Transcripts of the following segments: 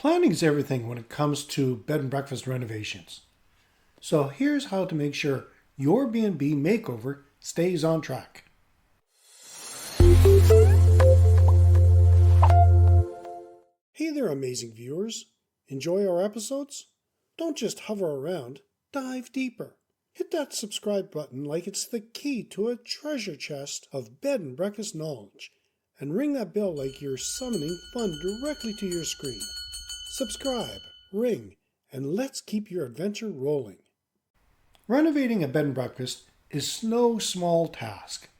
Planning is everything when it comes to bed and breakfast renovations. So here's how to make sure your B&B makeover stays on track. Hey there, amazing viewers. Enjoy our episodes? Don't just hover around, dive deeper. Hit that subscribe button like it's the key to a treasure chest of bed and breakfast knowledge, and ring that bell like you're summoning fun directly to your screen. Subscribe, ring, and let's keep your adventure rolling. Renovating a bed and breakfast is no small task,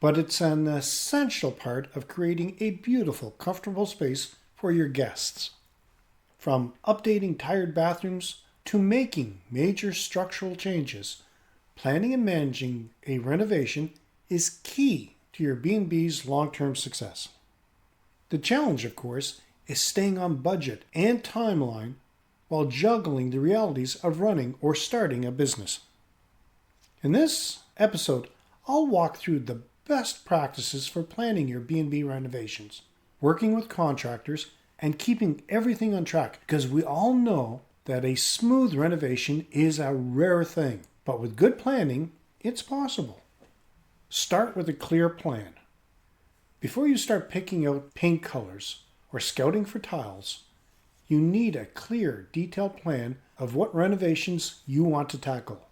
but it's an essential part of creating a beautiful, comfortable space for your guests. From updating tired bathrooms to making major structural changes, planning and managing a renovation is key to your B&B's long-term success. The challenge, of course, is staying on budget and timeline while juggling the realities of running or starting a business. In this episode, I'll walk through the best practices for planning your B&B renovations, working with contractors, and keeping everything on track, because we all know that a smooth renovation is a rare thing, but with good planning, it's possible. Start with a clear plan. Before you start picking out paint colors or scouting for tiles, you need a clear, detailed plan of what renovations you want to tackle.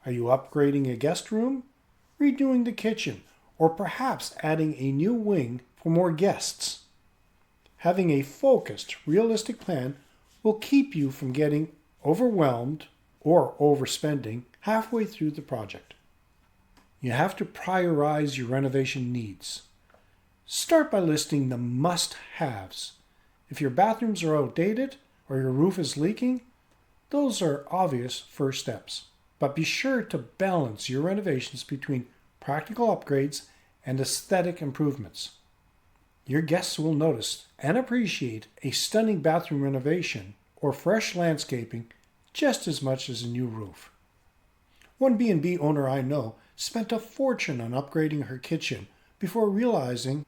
Are you upgrading a guest room, redoing the kitchen, or perhaps adding a new wing for more guests? Having a focused, realistic plan will keep you from getting overwhelmed or overspending halfway through the project. You have to prioritize your renovation needs. Start by listing the must-haves. If your bathrooms are outdated or your roof is leaking, those are obvious first steps. But be sure to balance your renovations between practical upgrades and aesthetic improvements. Your guests will notice and appreciate a stunning bathroom renovation or fresh landscaping just as much as a new roof. One B&B owner I know spent a fortune on upgrading her kitchen before realizing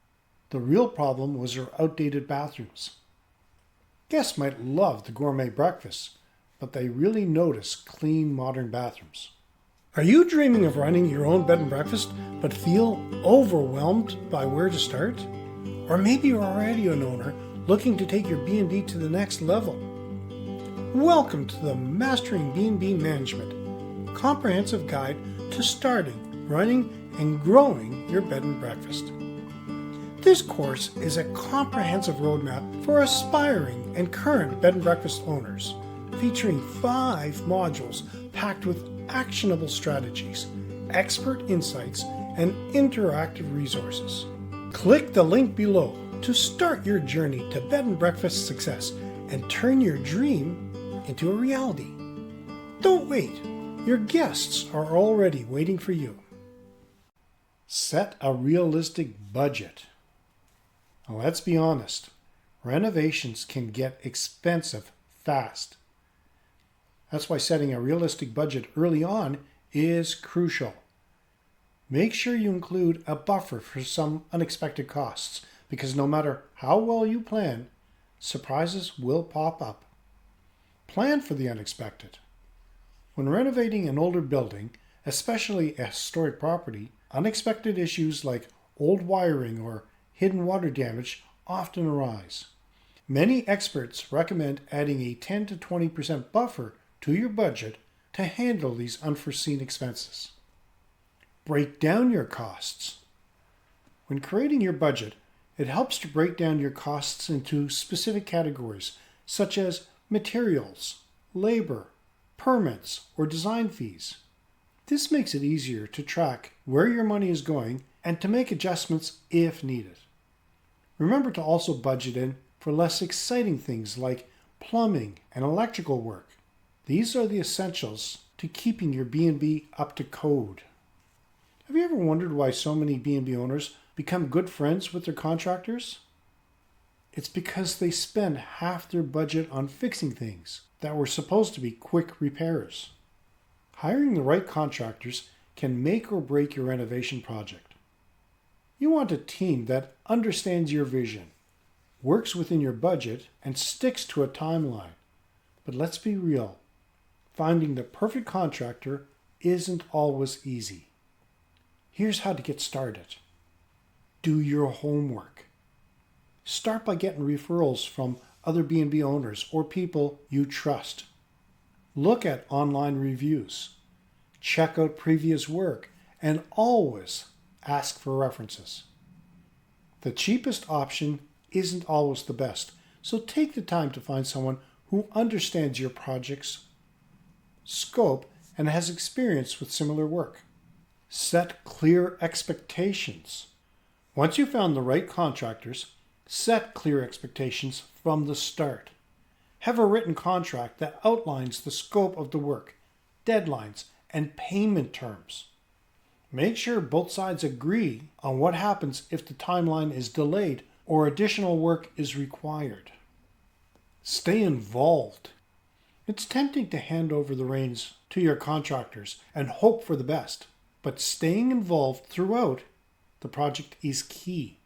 the real problem was her outdated bathrooms. Guests might love the gourmet breakfast, but they really notice clean, modern bathrooms. Are you dreaming of running your own bed and breakfast but feel overwhelmed by where to start? Or maybe you're already an owner looking to take your B&B to the next level. Welcome to the Mastering B&B Management Comprehensive Guide to starting, running, and growing your bed and breakfast. This course is a comprehensive roadmap for aspiring and current bed and breakfast owners, featuring 5 modules packed with actionable strategies, expert insights, and interactive resources. Click the link below to start your journey to bed and breakfast success and turn your dream into a reality. Don't wait. Your guests are already waiting for you. Set a realistic budget. Now, let's be honest. Renovations can get expensive fast. That's why setting a realistic budget early on is crucial. Make sure you include a buffer for some unexpected costs, because no matter how well you plan, surprises will pop up. Plan for the unexpected. When renovating an older building, especially a historic property, unexpected issues like old wiring or hidden water damage often arise. Many experts recommend adding a 10 to 20% buffer to your budget to handle these unforeseen expenses. Break down your costs. When creating your budget, it helps to break down your costs into specific categories, such as materials, labor, permits, or design fees. This makes it easier to track where your money is going and to make adjustments if needed. Remember to also budget in for less exciting things like plumbing and electrical work. These are the essentials to keeping your B&B up to code. Have you ever wondered why so many B&B owners become good friends with their contractors? It's because they spend half their budget on fixing things that were supposed to be quick repairs. Hiring the right contractors can make or break your renovation project. You want a team that understands your vision, works within your budget and sticks to a timeline. But let's be real, finding the perfect contractor isn't always easy. Here's how to get started. Do your homework. Start by getting referrals from other B&B owners or people you trust. Look at online reviews. Check out previous work and always ask for references. The cheapest option isn't always the best, so take the time to find someone who understands your project's scope and has experience with similar work. Set clear expectations. Once you've found the right contractors, set clear expectations from the start. Have a written contract that outlines the scope of the work, deadlines, and payment terms. Make sure both sides agree on what happens if the timeline is delayed or additional work is required. Stay involved. It's tempting to hand over the reins to your contractors and hope for the best, but staying involved throughout the project is key.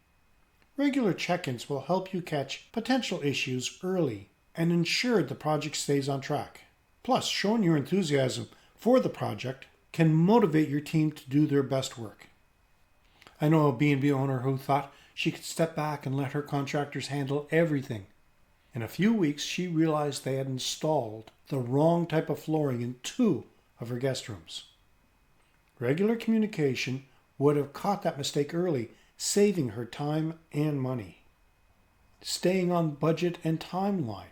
Regular check-ins will help you catch potential issues early and ensure the project stays on track. Plus, showing your enthusiasm for the project can motivate your team to do their best work. I know a B&B owner who thought she could step back and let her contractors handle everything. In a few weeks, she realized they had installed the wrong type of flooring in 2 of her guest rooms. Regular communication would have caught that mistake early, saving her time and money. Staying on budget and timeline.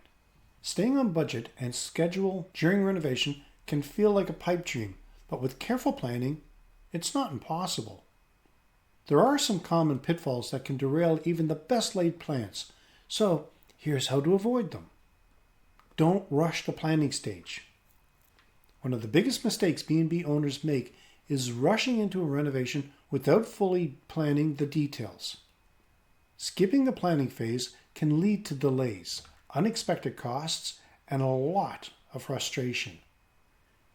Staying on budget and schedule during renovation can feel like a pipe dream, but with careful planning, it's not impossible. There are some common pitfalls that can derail even the best laid plans, so here's how to avoid them. Don't rush the planning stage. One of the biggest mistakes B&B owners make is rushing into a renovation without fully planning the details. Skipping the planning phase can lead to delays, unexpected costs, and a lot of frustration.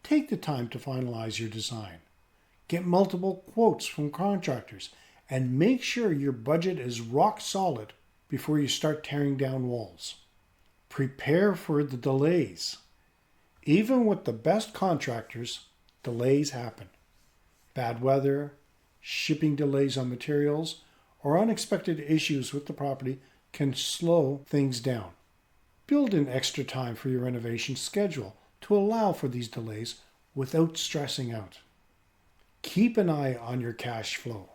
Take the time to finalize your design. Get multiple quotes from contractors and make sure your budget is rock solid before you start tearing down walls. Prepare for the delays. Even with the best contractors, delays happen. Bad weather, shipping delays on materials, or unexpected issues with the property can slow things down. Build in extra time for your renovation schedule to allow for these delays without stressing out. Keep an eye on your cash flow.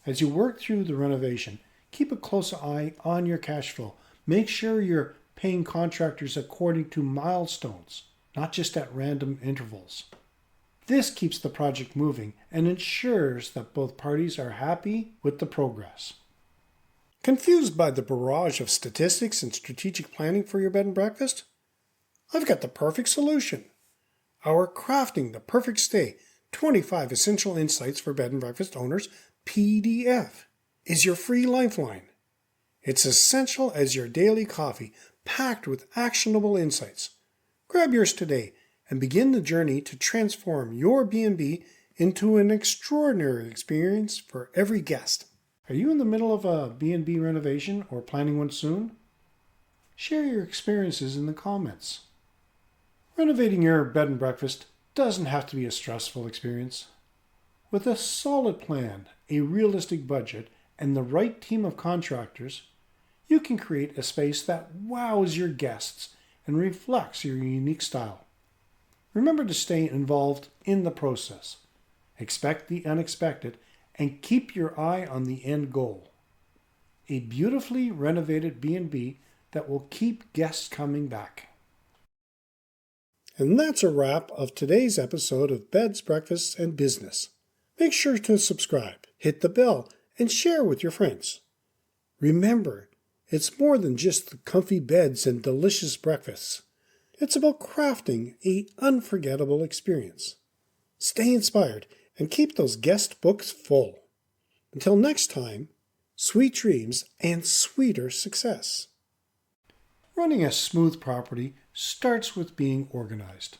As you work through the renovation, keep a close eye on your cash flow. Make sure you're paying contractors according to milestones, not just at random intervals. This keeps the project moving and ensures that both parties are happy with the progress. Confused by the barrage of statistics and strategic planning for your bed and breakfast? I've got the perfect solution. Our Crafting the Perfect Stay 25 Essential Insights for Bed and Breakfast Owners PDF is your free lifeline. It's essential as your daily coffee, packed with actionable insights. Grab yours today and begin the journey to transform your B&B into an extraordinary experience for every guest. Are you in the middle of a B&B renovation or planning one soon? Share your experiences in the comments. Renovating your bed and breakfast doesn't have to be a stressful experience. With a solid plan, a realistic budget, and the right team of contractors, you can create a space that wows your guests and reflects your unique style. Remember to stay involved in the process. Expect the unexpected and keep your eye on the end goal. A beautifully renovated B&B that will keep guests coming back. And that's a wrap of today's episode of Beds, Breakfasts, and Business. Make sure to subscribe, hit the bell, and share with your friends. Remember, it's more than just the comfy beds and delicious breakfasts. It's about crafting an unforgettable experience. Stay inspired and keep those guest books full. Until next time, sweet dreams and sweeter success. Running a smooth property starts with being organized.